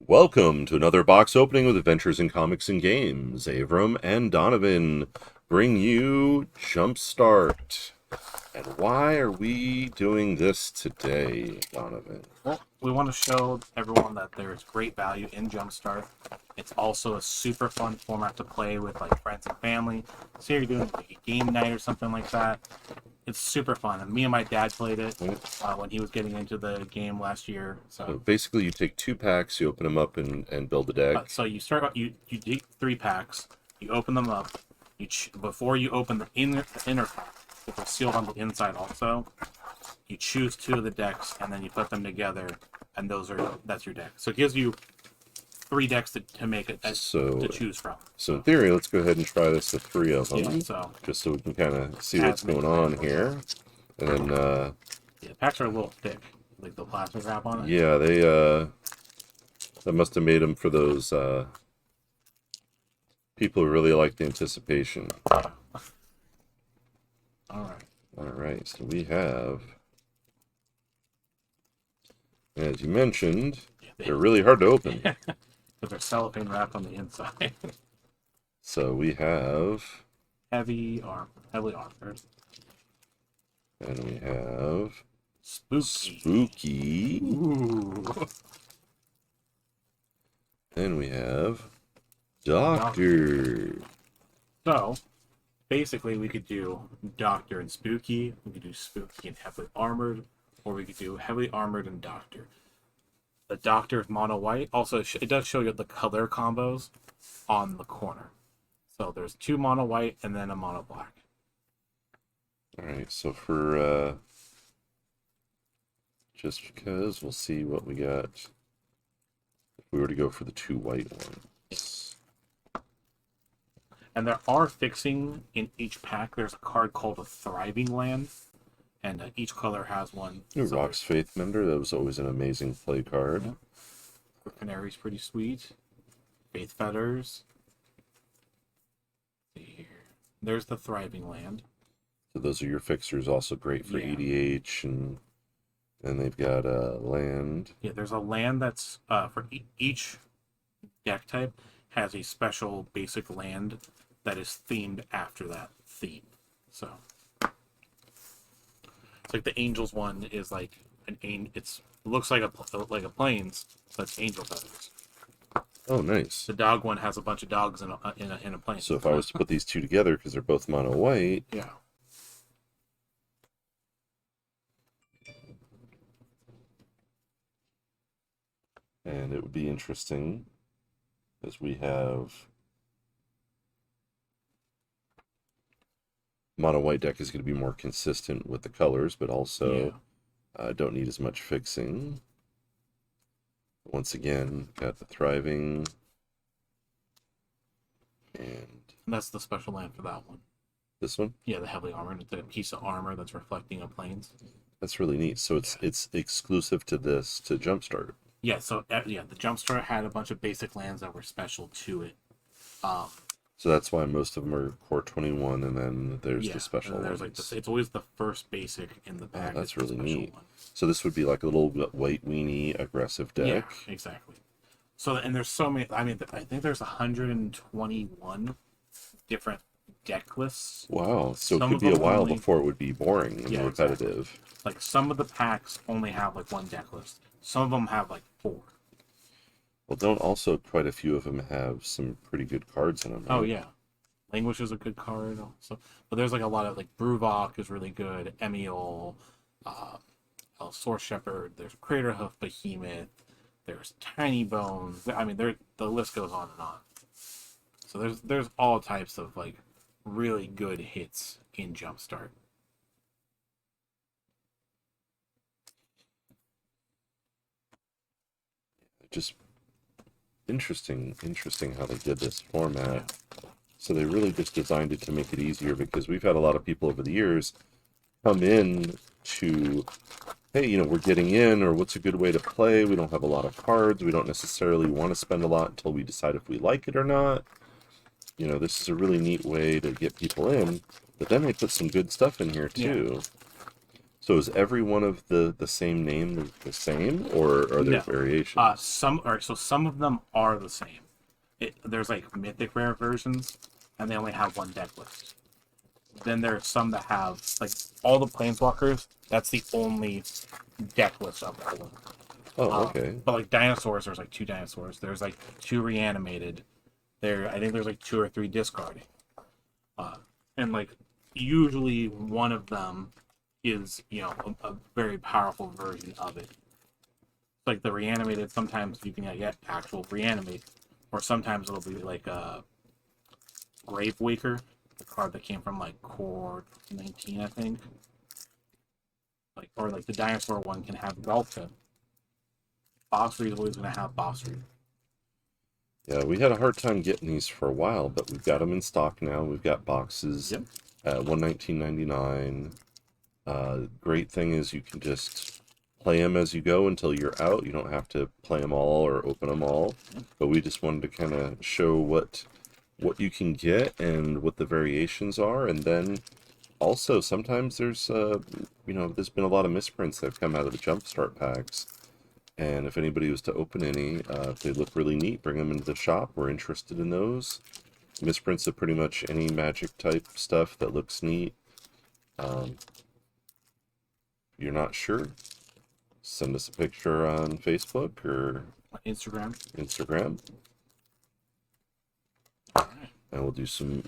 Welcome to another box opening with Adventures in Comics and Games. Avram and Donovan bring you Jumpstart. And why are we doing this today, Donovan? Well, we want to show everyone that there is great value in Jumpstart. It's also a super fun format to play with like friends and family. Say you're doing like a game night or something like that. It's super fun. And me and my dad played it when he was getting into the game last year. So So, basically you take two packs, you open them up and build a deck. so you start you do 3 packs. You open them up. Before you open the inner pack, which is sealed on the inside also. You choose 2 of the decks and then you put them together, and that's your deck. So it gives you 3 decks to make it to choose from. So in theory, let's go ahead and try this with 3 of them. Yeah, so just so we can kind of see what's going on here. And then yeah, packs are a little thick, like the plastic wrap on it. Yeah, they that must have made them for those people who really like the anticipation. All right, so we have, as you mentioned, they're really hard to open. But they're cellophane wrapped on the inside. So we have heavily armored. And we have Spooky. Ooh. Then we have Doctor. So basically, we could do Doctor and Spooky. We could do Spooky and heavily armored, or we could do heavily armored and Doctor. The Doctor is mono white. Also, it does show you the color combos on the corner. So there's 2 mono white and then a mono black. All right, so for just because we'll see what we got if we were to go for the 2 white ones. And there are fixing in each pack. There's a card called a Thriving Land, and each color has one. Ooh, Rock's Faith Mender, that was always an amazing play card. Yeah. Canary's pretty sweet. Faith Fetters. Here. There's the Thriving Land. So those are your fixers, also great for EDH, and they've got a land. Yeah, there's a land that's for each deck type has a special basic land that is themed after that theme. So it's like the Angels one is like it looks like a plains, but it's angel feathers. Oh, nice. The dog one has a bunch of dogs in a plane. So if I was to put these two together, because they're both mono white, yeah. And it would be interesting as we have mono white deck is going to be more consistent with the colors, but also don't need as much fixing. Once again, got the Thriving, and that's the special land for that one. This one? Yeah, the heavily armored. It's a piece of armor that's reflecting a plains. That's really neat. So it's exclusive to Jumpstart. Yeah, so the Jumpstart had a bunch of basic lands that were special to it. So that's why most of them are Core 21, and then there's the special ones. Like it's always the first basic in the pack. Oh, that's really neat. So this would be like a little white weenie aggressive deck. Yeah, exactly. So and there's so many. I mean, I think there's 121 different deck lists. Wow. So it could be a while before it would be boring and repetitive. Exactly. Like some of the packs only have like 1 deck list. Some of them have like 4. Well, don't also quite a few of them have some pretty good cards in them, right? Oh yeah, Languish is a good card also, but there's like a lot of like Bruvok is really good. Emiel, Source Shepherd. There's Craterhoof Behemoth. There's Tiny Bones. I mean, the list goes on and on. So there's all types of like really good hits in Jumpstart. Just interesting how they did this format. So they really just designed it to make it easier, because we've had a lot of people over the years come in to, hey, we're getting in, or what's a good way to play? We don't have a lot of cards. We don't necessarily want to spend a lot until we decide if we like it or not. This is a really neat way to get people in, but then they put some good stuff in here too. So is every one of the same name the same, or are there No. variations? Some all right, so some of them are the same. There's like mythic rare versions, and they only have one deck list. Then there are some that have like all the planeswalkers. That's the only deck list of all of them. Oh, okay. But like dinosaurs, there's like two dinosaurs. There's like two reanimated. I think there's like two or three discarding. And like usually one of them is a very powerful version of it. Like the reanimated, sometimes you can get actual reanimate, or sometimes it'll be like a Grave Waker, the card that came from like Core 19, I think. Like or like the dinosaur one can have Velka. Boss Read is always going to have Boss Read. Yeah, we had a hard time getting these for a while, but we've got them in stock now. We've got boxes Yep. at $119.99. Great thing is you can just play them as you go until you're out. You don't have to play them all or open them all. But we just wanted to kind of show what you can get and what the variations are, and then also sometimes there's been a lot of misprints that have come out of the Jumpstart packs. And if anybody was to open any, if they look really neat, bring them into the shop. We're interested in those. Misprints of pretty much any magic type stuff that looks neat. If you're not sure, send us a picture on Facebook or Instagram. Instagram. All right. And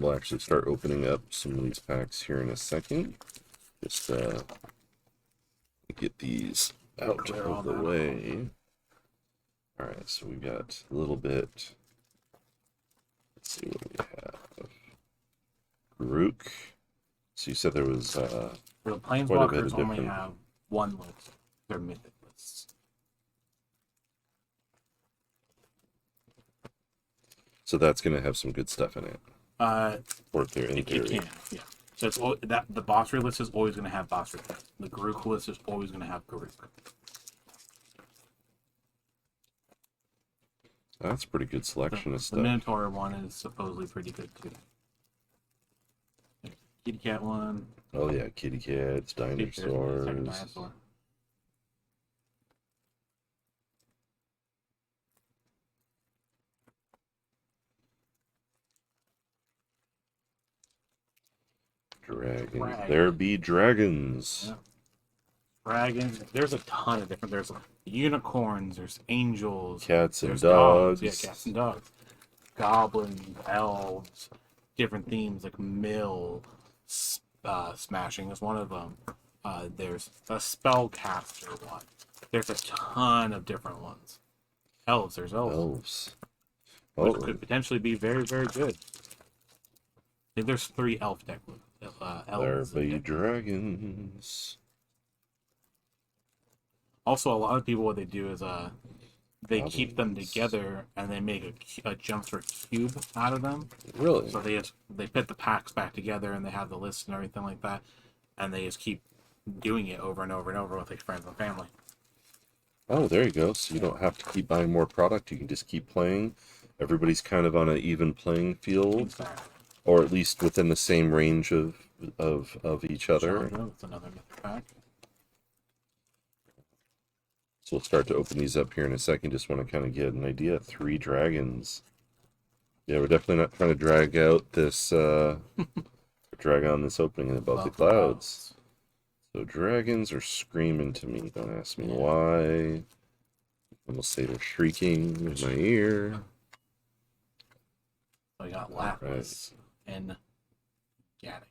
we'll actually start opening up some of these packs here in a second. Just get these out Clear of all the that way. Alright, so we've got a little bit. Let's see what we have. Rook. So you said there was For the quite a bit of planeswalkers only different. have one list. They're mythic lists. So that's going to have some good stuff in it. Or there in It theory. can, yeah. So that the boss raid list is always going to have boss raid. The Garuk list is always going to have Garuk. That's a pretty good selection of The stuff. Minotaur one is supposedly pretty good too. Kitty Cat one. Oh yeah, kitty cats, Second dinosaurs. dinosaur. Dragons. Dragon. There be dragons. Yeah. Dragons. There's a ton of different. There's unicorns. There's angels. Cats and there's dogs. Yeah, cats and dogs. Goblins, elves, different themes like mill, smashing is one of them. There's a spellcaster one. There's a ton of different ones. Elves. There's elves, Elves. which Oh, could potentially be very, very good. I think there's 3 elf deck there elves. be dragons. Also, a lot of people, what they do is they keep them Goblins. together and they make a Jumpstart cube out of them. Really? So they put the packs back together and they have the lists and everything like that, and they just keep doing it over and over and over with their friends and family. Oh, there you go. So you don't have to keep buying more product. You can just keep playing. Everybody's kind of on an even playing field, Exactly. or at least within the same range of each other. It's another mythic pack. So we'll start to open these up here in a second. Just want to kind of get an idea. 3 dragons. Yeah, we're definitely not trying to drag out this, drag on this opening above the clouds. So dragons are screaming to me. Don't ask me why. I'm gonna say they're shrieking in my ear. So we got Lapis and Gaddock.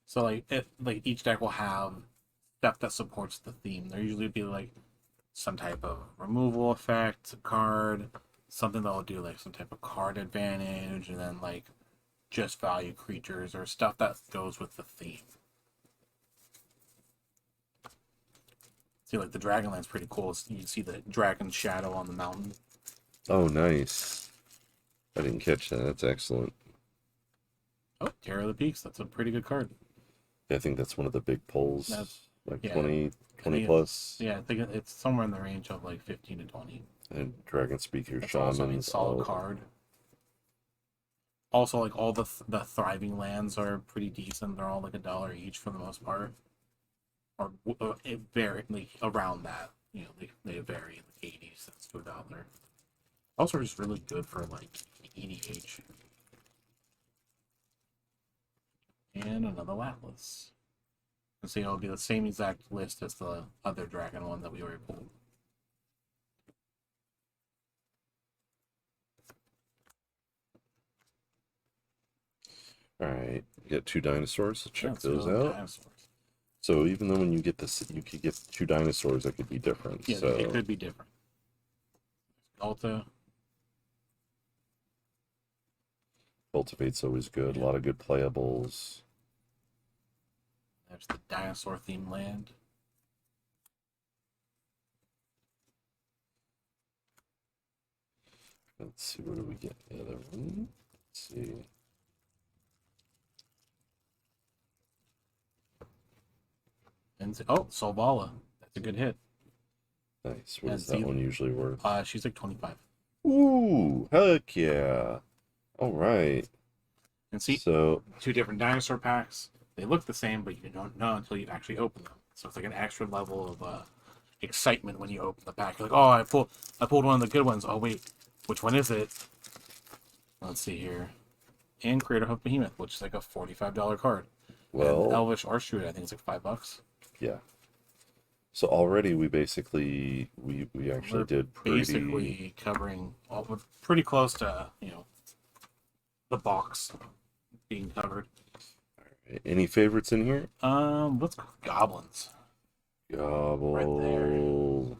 So like each deck will have stuff that supports the theme. There usually be like some type of removal effect, a card, something that will do like some type of card advantage, and then like just value creatures or stuff that goes with the theme. See, like the Dragonland's pretty cool. You can see the dragon's shadow on the mountain. Oh, nice. I didn't catch that. That's excellent. Oh, Terror of the Peaks. That's a pretty good card. Yeah, I think that's one of the big polls. Like yeah. 20 plus. Yeah, I think it's somewhere in the range of like 15 to 20. And Dragon Speaker, That's also a Shamans. solid card. Also, like all the thriving lands are pretty decent. They're all like $1 each for the most part, or it vary like around that. They vary like 80 cents to $1. Also, just really good for like EDH. And another Lapis. And so it'll be the same exact list as the other dragon one that we already pulled. All right, you got 2 dinosaurs. So check those out. Dinosaurs. So even though when you get this, you could get 2 dinosaurs that could be different. Yeah, so it could be different. Alta. Cultivate's always good. A lot of good playables. There's the dinosaur themed land. Let's see, where do we get the other one? Let's see. And Solvala. That's a good hit. Nice. What is that one usually worth? She's like 25. Ooh, heck yeah. All right. And see, so 2 different dinosaur packs. They look the same, but you don't know until you actually open them. So it's like an extra level of excitement when you open the pack. You're like, oh, I pulled one of the good ones. Oh wait, which one is it? Let's see here. And Creator Hoof Behemoth, which is like a $45 card. well, and Elvish Archdude, I think it's like $5. yeah. So already we basically we actually did basically covering pretty close to the box being covered. Any favorites in here? Let's go goblins. Gobble. Right there.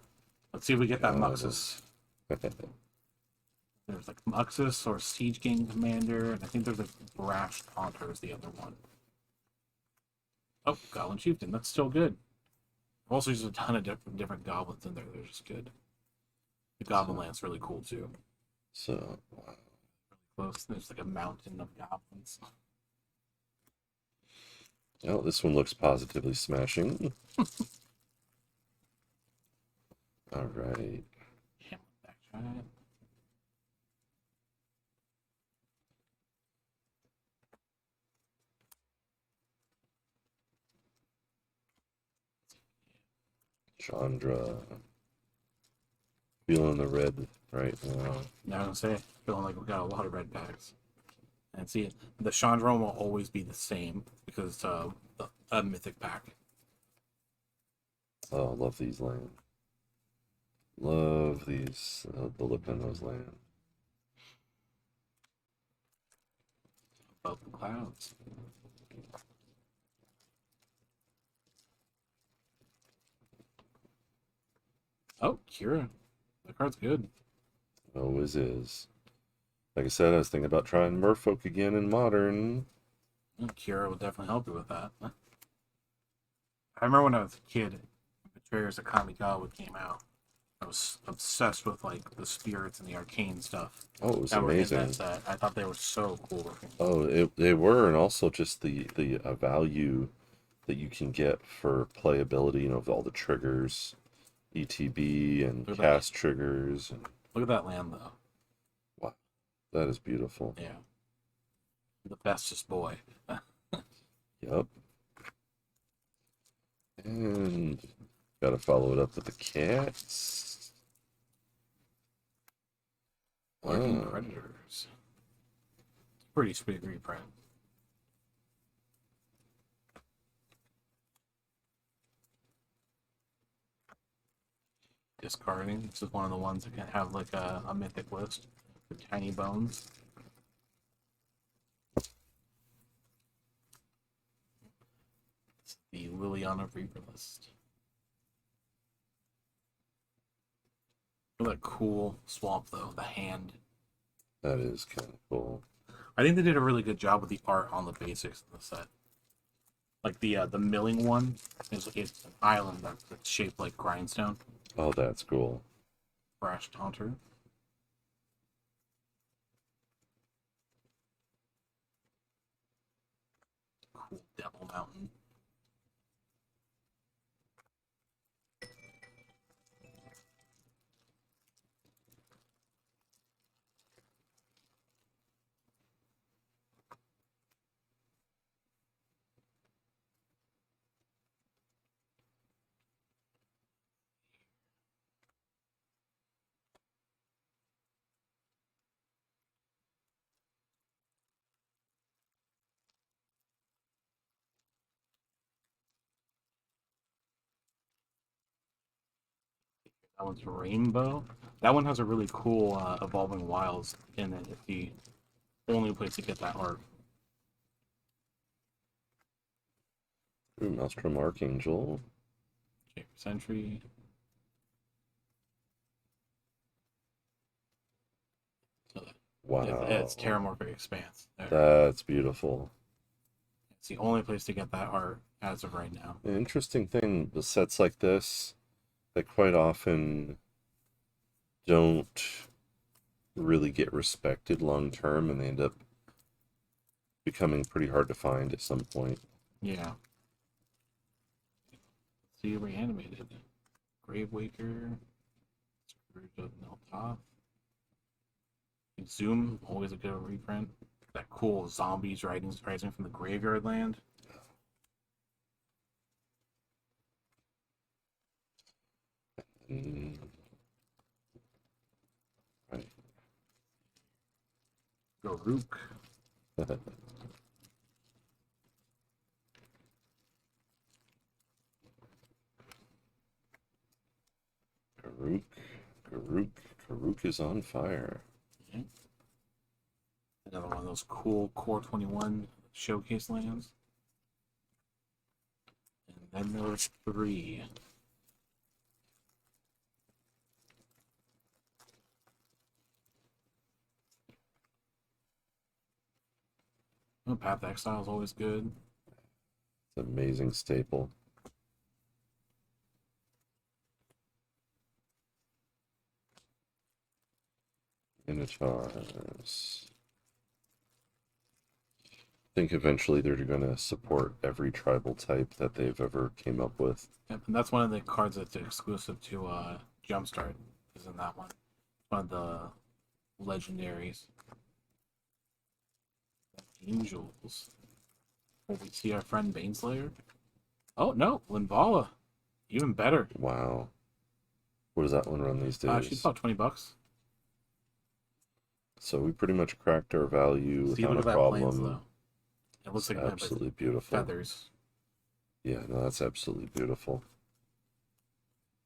Let's see if we get that Muxus. Okay. There's like Muxus or Siege Gang Commander, and I think there's like Brash Taunter is the other one. Oh, Goblin Chieftain, that's still good. Also, there's a ton of different goblins in there. They're just good. The Goblin Land's really cool too. So, wow. Close. There's like a mountain of goblins. Oh, this one looks positively smashing. All right. Backshot. Chandra. Feeling the red right now. Now I'm gonna say, feeling like we got a lot of red packs. And see, the Chandra will always be the same because it's a mythic pack. Oh, love these lands. Love these, the look on those lands. Above the clouds. Oh, Kira. That card's good. Always is. Like I said, I was thinking about trying Merfolk again in Modern. Kira will definitely help you with that. I remember when I was a kid, Betrayers of Kamigawa came out. I was obsessed with like the spirits and the arcane stuff. Oh, it was that amazing. Were in that set. I thought they were so cool looking. Oh, they were, and also just the value that you can get for playability. You know, with all the triggers, ETB and cast triggers. And... Look at that land, though. Wow, that is beautiful. Yeah, the bestest boy. Yep. And gotta follow it up with the cats. Lurking Predators. Pretty sweet reprint. Discarding. This is one of the ones that can have like a mythic list with tiny bones. It's the Liliana Reaper list. Look at that cool swamp though, the hand. That is kind of cool. I think they did a really good job with the art on the basics of the set. Like the milling one is an island that's shaped like grindstone. Oh, that's cool. Brash Taunter. Cool Devil Mountain. That one's Rainbow. That one has a really cool Evolving Wilds in it. It's the only place to get that art. Ooh, Maelstrom Archangel. Okay, Sentry. So Wow. it's Terramorphic Expanse. There. That's beautiful. It's the only place to get that art as of right now. The interesting thing with sets like this, they quite often don't really get respected long term, and they end up becoming pretty hard to find at some point. Yeah. See, reanimated. Gravewaker. Screwed up Neltoth. Zoom, always a good reprint. That cool zombies rising from the graveyard land. Mm. Right. Garuk. Karuk, Karuk is on fire. Yeah. Another one of those cool Core 21 showcase lands. And then there's 3. Oh, Path to Exile is always good. It's an amazing staple. Minotaurs. I think eventually they're going to support every tribal type that they've ever came up with. Yep, and that's one of the cards that's exclusive to Jumpstart. Is in that one. One of the legendaries. Angels. Oh, we see our friend Baneslayer. Oh no, Linvala. Even better. Wow. What does that one run these days? She's about $20. So we pretty much cracked our value See, without look a at that plains, problem. though. It looks It's like absolutely beautiful. feathers. Yeah, no, that's absolutely beautiful.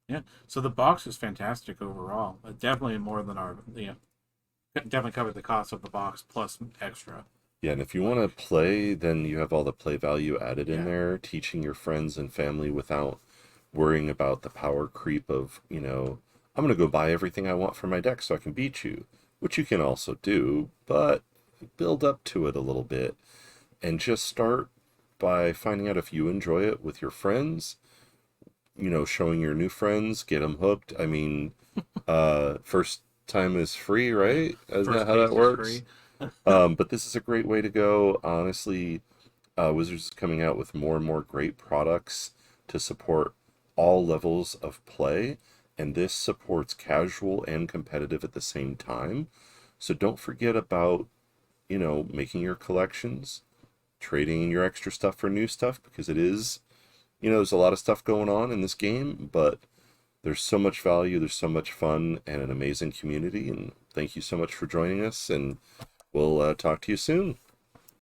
Yeah. So the box is fantastic overall. Definitely more than our definitely covered the cost of the box plus extra. Yeah, and if you want to play, then you have all the play value added in Yeah. there, teaching your friends and family without worrying about the power creep of, I'm going to go buy everything I want for my deck so I can beat you, which you can also do, but build up to it a little bit and just start by finding out if you enjoy it with your friends, showing your new friends, get them hooked. I mean, first time is free, right? Isn't that First how base that is works? free. But this is a great way to go. Honestly, Wizards is coming out with more and more great products to support all levels of play, and this supports casual and competitive at the same time. So don't forget about, making your collections, trading in your extra stuff for new stuff, because it is, there's a lot of stuff going on in this game, but there's so much value, there's so much fun, and an amazing community. And thank you so much for joining us, and we'll talk to you soon.